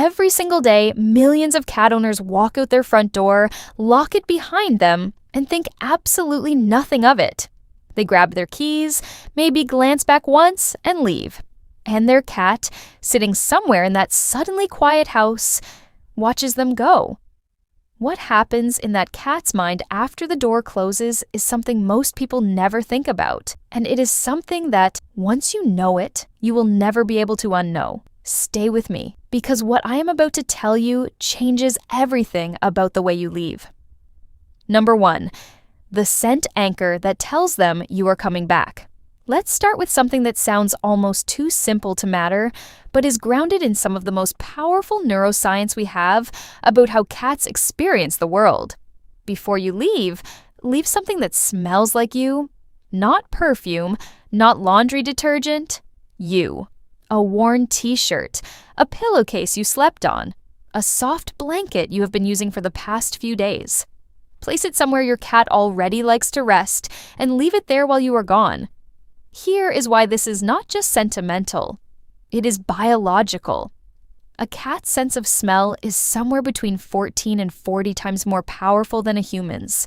Every single day, millions of cat owners walk out their front door, lock it behind them, and think absolutely nothing of it. They grab their keys, maybe glance back once, and leave. And their cat, sitting somewhere in that suddenly quiet house, watches them go. What happens in that cat's mind after the door closes is something most people never think about. And it is something that, once you know it, you will never be able to unknow. Stay with me, because what I am about to tell you changes everything about the way you leave. Number 1, the scent anchor that tells them you are coming back. Let's start with something that sounds almost too simple to matter, but is grounded in some of the most powerful neuroscience we have about how cats experience the world. Before you leave something that smells like you, not perfume, not laundry detergent, you. A worn t-shirt, a pillowcase you slept on, a soft blanket you have been using for the past few days. Place it somewhere your cat already likes to rest and leave it there while you are gone. Here is why this is not just sentimental. It is biological. A cat's sense of smell is somewhere between 14 and 40 times more powerful than a human's.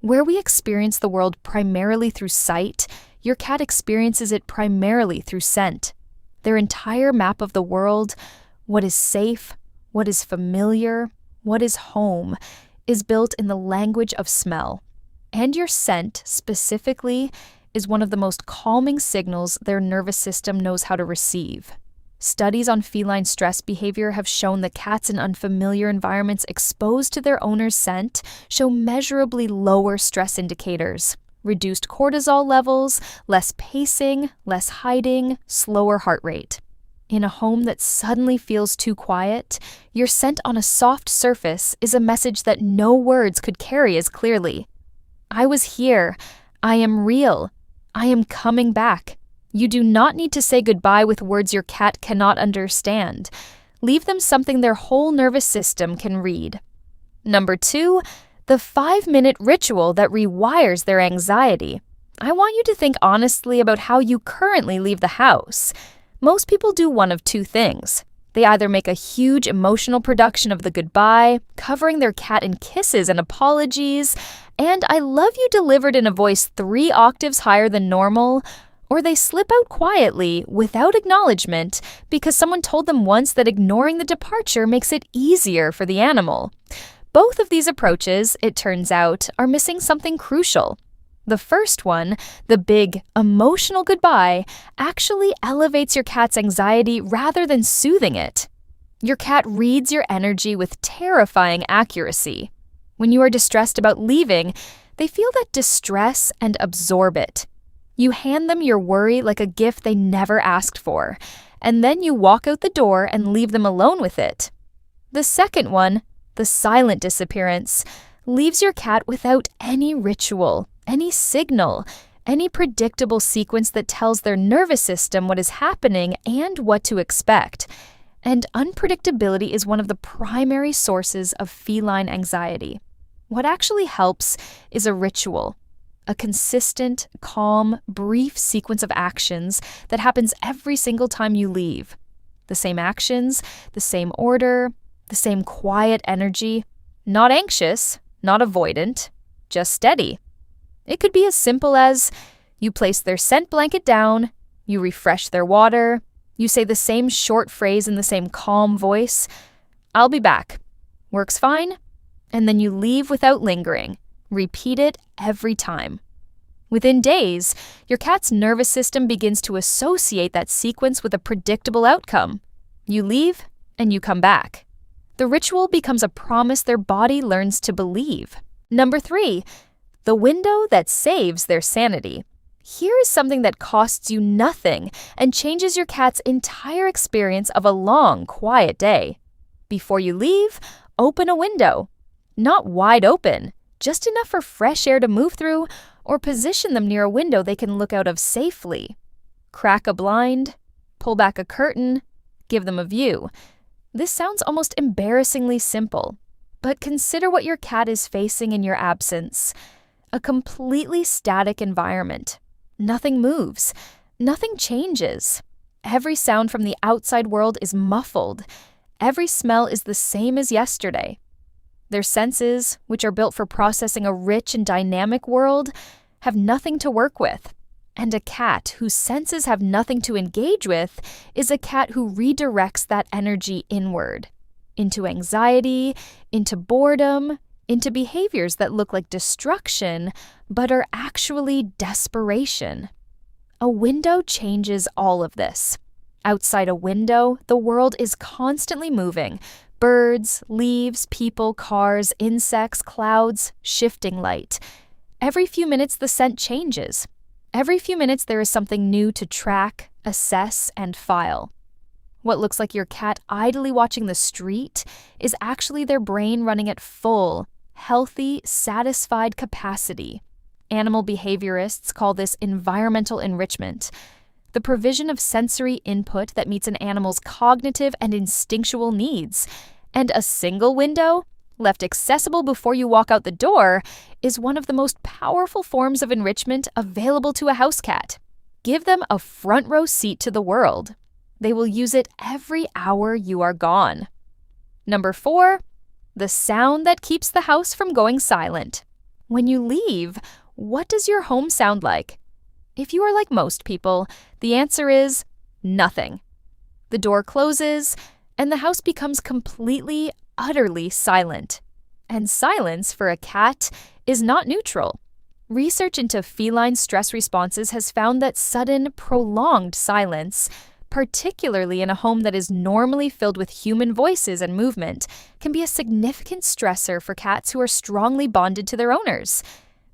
Where we experience the world primarily through sight, your cat experiences it primarily through scent. Their entire map of the world, what is safe, what is familiar, what is home, is built in the language of smell. And your scent, specifically, is one of the most calming signals their nervous system knows how to receive. Studies on feline stress behavior have shown that cats in unfamiliar environments exposed to their owner's scent show measurably lower stress indicators. Reduced cortisol levels, less pacing, less hiding, slower heart rate. In a home that suddenly feels too quiet, your scent on a soft surface is a message that no words could carry as clearly. I was here. I am real. I am coming back. You do not need to say goodbye with words your cat cannot understand. Leave them something their whole nervous system can read. Number 2, the 5-minute ritual that rewires their anxiety. I want you to think honestly about how you currently leave the house. Most people do one of 2 things. They either make a huge emotional production of the goodbye, covering their cat in kisses and apologies, and I love you delivered in a voice 3 octaves higher than normal, or they slip out quietly without acknowledgement because someone told them once that ignoring the departure makes it easier for the animal. Both of these approaches, it turns out, are missing something crucial. The first one, the big, emotional goodbye, actually elevates your cat's anxiety rather than soothing it. Your cat reads your energy with terrifying accuracy. When you are distressed about leaving, they feel that distress and absorb it. You hand them your worry like a gift they never asked for, and then you walk out the door and leave them alone with it. The second one, the silent disappearance, leaves your cat without any ritual, any signal, any predictable sequence that tells their nervous system what is happening and what to expect. And unpredictability is one of the primary sources of feline anxiety. What actually helps is a ritual, a consistent, calm, brief sequence of actions that happens every single time you leave. The same actions, the same order, the same quiet energy, not anxious, not avoidant, just steady. It could be as simple as you place their scent blanket down, you refresh their water, you say the same short phrase in the same calm voice, "I'll be back." Works fine? And then you leave without lingering. Repeat it every time. Within days, your cat's nervous system begins to associate that sequence with a predictable outcome. You leave and you come back. The ritual becomes a promise their body learns to believe. Number 3, the window that saves their sanity. Here is something that costs you nothing and changes your cat's entire experience of a long, quiet day. Before you leave, open a window. Not wide open, just enough for fresh air to move through, or position them near a window they can look out of safely. Crack a blind, pull back a curtain, give them a view. This sounds almost embarrassingly simple, but consider what your cat is facing in your absence. A completely static environment. Nothing moves. Nothing changes. Every sound from the outside world is muffled. Every smell is the same as yesterday. Their senses, which are built for processing a rich and dynamic world, have nothing to work with. And a cat whose senses have nothing to engage with is a cat who redirects that energy inward, into anxiety, into boredom, into behaviors that look like destruction, but are actually desperation. A window changes all of this. Outside a window, the world is constantly moving. Birds, leaves, people, cars, insects, clouds, shifting light. Every few minutes the scent changes. Every few minutes there is something new to track, assess, and file. What looks like your cat idly watching the street is actually their brain running at full, healthy, satisfied capacity. Animal behaviorists call this environmental enrichment, the provision of sensory input that meets an animal's cognitive and instinctual needs. And a single window, left accessible before you walk out the door, is one of the most powerful forms of enrichment available to a house cat. Give them a front row seat to the world. They will use it every hour you are gone. Number 4, the sound that keeps the house from going silent. When you leave, what does your home sound like? If you are like most people, the answer is nothing. The door closes, and the house becomes completely, utterly silent. And silence, for a cat, is not neutral. Research into feline stress responses has found that sudden, prolonged silence, particularly in a home that is normally filled with human voices and movement, can be a significant stressor for cats who are strongly bonded to their owners.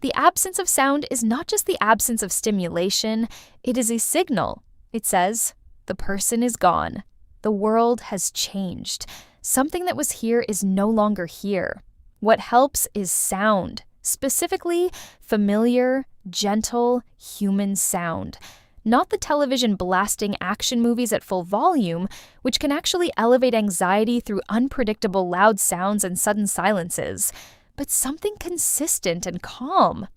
The absence of sound is not just the absence of stimulation, it is a signal. It says, the person is gone. The world has changed. Something that was here is no longer here. What helps is sound, specifically familiar, gentle, human sound. Not the television blasting action movies at full volume, which can actually elevate anxiety through unpredictable loud sounds and sudden silences, but something consistent and calm.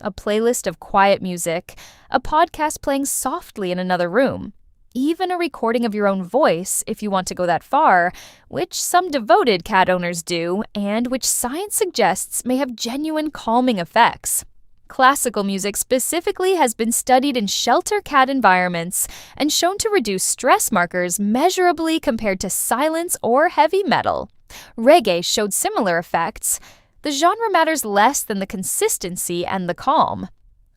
A playlist of quiet music, a podcast playing softly in another room, even a recording of your own voice, if you want to go that far, which some devoted cat owners do, and which science suggests may have genuine calming effects. Classical music specifically has been studied in shelter cat environments and shown to reduce stress markers measurably compared to silence or heavy metal. Reggae showed similar effects. The genre matters less than the consistency and the calm.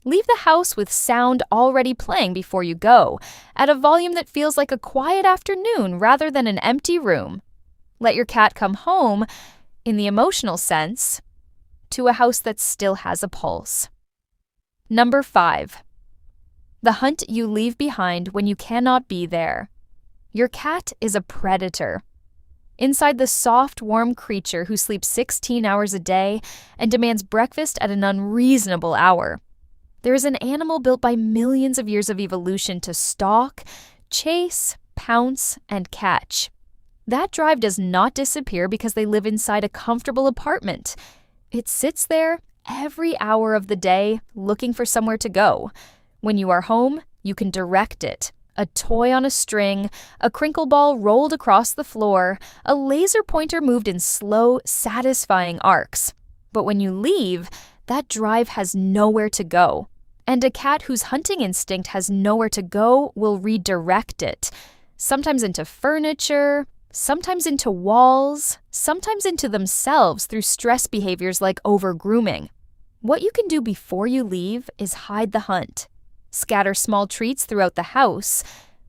Leave the house with sound already playing before you go, at a volume that feels like a quiet afternoon rather than an empty room. Let your cat come home, in the emotional sense, to a house that still has a pulse. Number 5. The hunt you leave behind when you cannot be there. Your cat is a predator. Inside the soft, warm creature who sleeps 16 hours a day and demands breakfast at an unreasonable hour, there is an animal built by millions of years of evolution to stalk, chase, pounce, and catch. That drive does not disappear because they live inside a comfortable apartment. It sits there every hour of the day looking for somewhere to go. When you are home, you can direct it. A toy on a string, a crinkle ball rolled across the floor, a laser pointer moved in slow, satisfying arcs. But when you leave, that drive has nowhere to go. And a cat whose hunting instinct has nowhere to go will redirect it, sometimes into furniture, sometimes into walls, sometimes into themselves through stress behaviors like over-grooming. What you can do before you leave is hide the hunt. Scatter small treats throughout the house,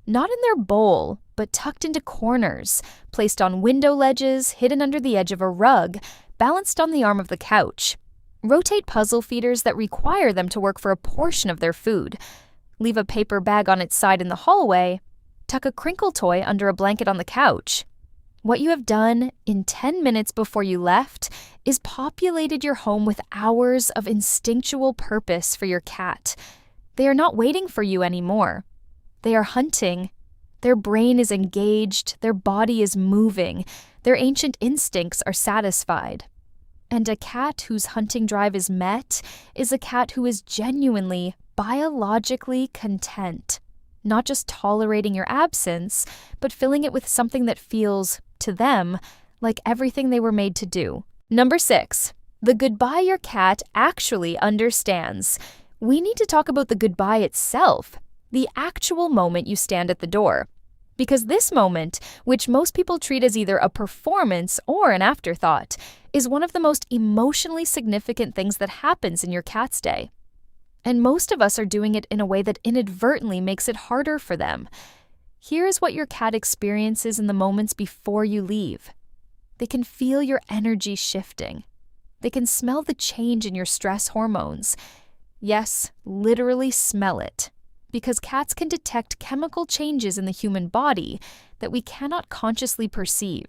not in their bowl, but tucked into corners, placed on window ledges, hidden under the edge of a rug, balanced on the arm of the couch. Rotate puzzle feeders that require them to work for a portion of their food. Leave a paper bag on its side in the hallway. Tuck a crinkle toy under a blanket on the couch. What you have done in 10 minutes before you left is populated your home with hours of instinctual purpose for your cat. They are not waiting for you anymore. They are hunting. Their brain is engaged. Their body is moving. Their ancient instincts are satisfied. And a cat whose hunting drive is met is a cat who is genuinely, biologically content. Not just tolerating your absence, but filling it with something that feels to them, like everything they were made to do. Number 6, the goodbye your cat actually understands. We need to talk about the goodbye itself, the actual moment you stand at the door. Because this moment, which most people treat as either a performance or an afterthought, is one of the most emotionally significant things that happens in your cat's day. And most of us are doing it in a way that inadvertently makes it harder for them. Here is what your cat experiences in the moments before you leave. They can feel your energy shifting. They can smell the change in your stress hormones. Yes, literally smell it. Because cats can detect chemical changes in the human body that we cannot consciously perceive.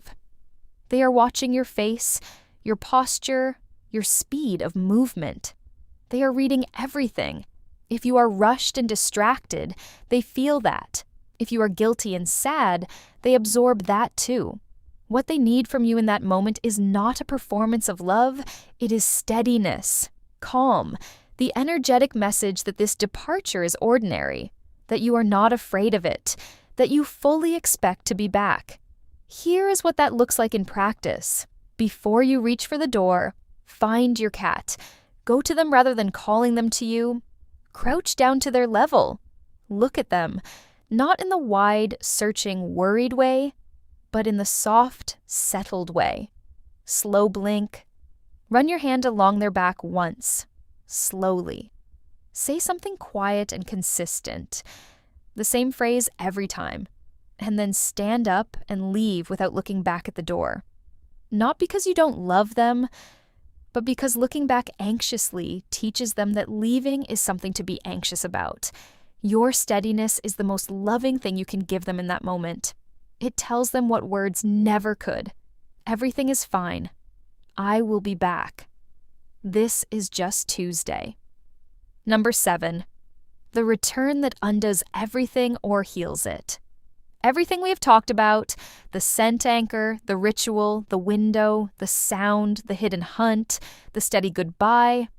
They are watching your face, your posture, your speed of movement. They are reading everything. If you are rushed and distracted, they feel that. If you are guilty and sad, they absorb that too. What they need from you in that moment is not a performance of love, it is steadiness, calm, the energetic message that this departure is ordinary, that you are not afraid of it, that you fully expect to be back. Here is what that looks like in practice. Before you reach for the door, find your cat. Go to them rather than calling them to you. Crouch down to their level. Look at them, not in the wide, searching, worried way, but in the soft, settled way. Slow blink. Run your hand along their back once, slowly. Say something quiet and consistent, the same phrase every time, and then stand up and leave without looking back at the door. Not because you don't love them, but because looking back anxiously teaches them that leaving is something to be anxious about. Your steadiness is the most loving thing you can give them in that moment. It tells them what words never could. Everything is fine. I will be back. This is just Tuesday. Number 7, the return that undoes everything or heals it. Everything we have talked about, the scent anchor, the ritual, the window, the sound, the hidden hunt, the steady goodbye,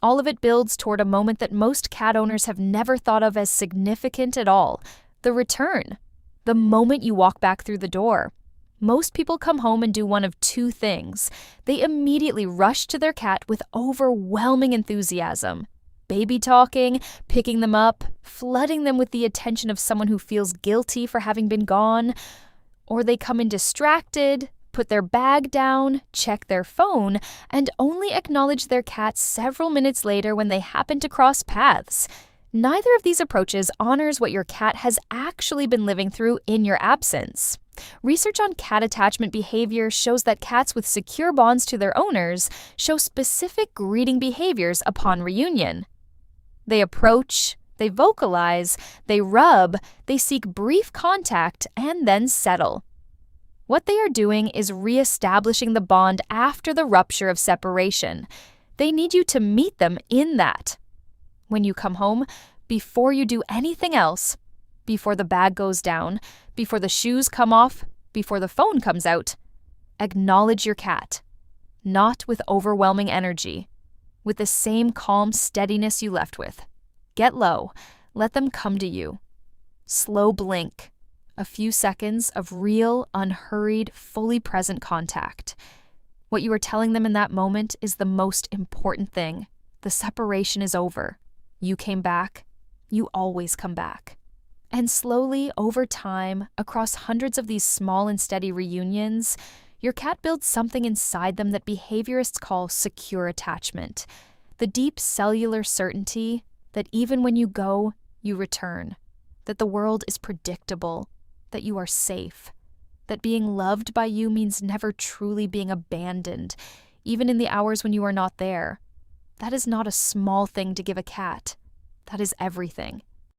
all of it builds toward a moment that most cat owners have never thought of as significant at all, the return, the moment you walk back through the door. Most people come home and do one of two things. They immediately rush to their cat with overwhelming enthusiasm, baby talking, picking them up, flooding them with the attention of someone who feels guilty for having been gone, or they come in distracted, put their bag down, check their phone, and only acknowledge their cat several minutes later when they happen to cross paths. Neither of these approaches honors what your cat has actually been living through in your absence. Research on cat attachment behavior shows that cats with secure bonds to their owners show specific greeting behaviors upon reunion. They approach, they vocalize, they rub, they seek brief contact, and then settle. What they are doing is reestablishing the bond after the rupture of separation. They need you to meet them in that. When you come home, before you do anything else, before the bag goes down, before the shoes come off, before the phone comes out, acknowledge your cat. Not with overwhelming energy, with the same calm steadiness you left with. Get low, let them come to you. Slow blink. A few seconds of real, unhurried, fully present contact. What you are telling them in that moment is the most important thing. The separation is over. You came back. You always come back. And slowly, over time, across hundreds of these small and steady reunions, your cat builds something inside them that behaviorists call secure attachment. The deep cellular certainty that even when you go, you return. That the world is predictable. That you are safe, that being loved by you means never truly being abandoned, even in the hours when you are not there. That is not a small thing to give a cat. That is everything.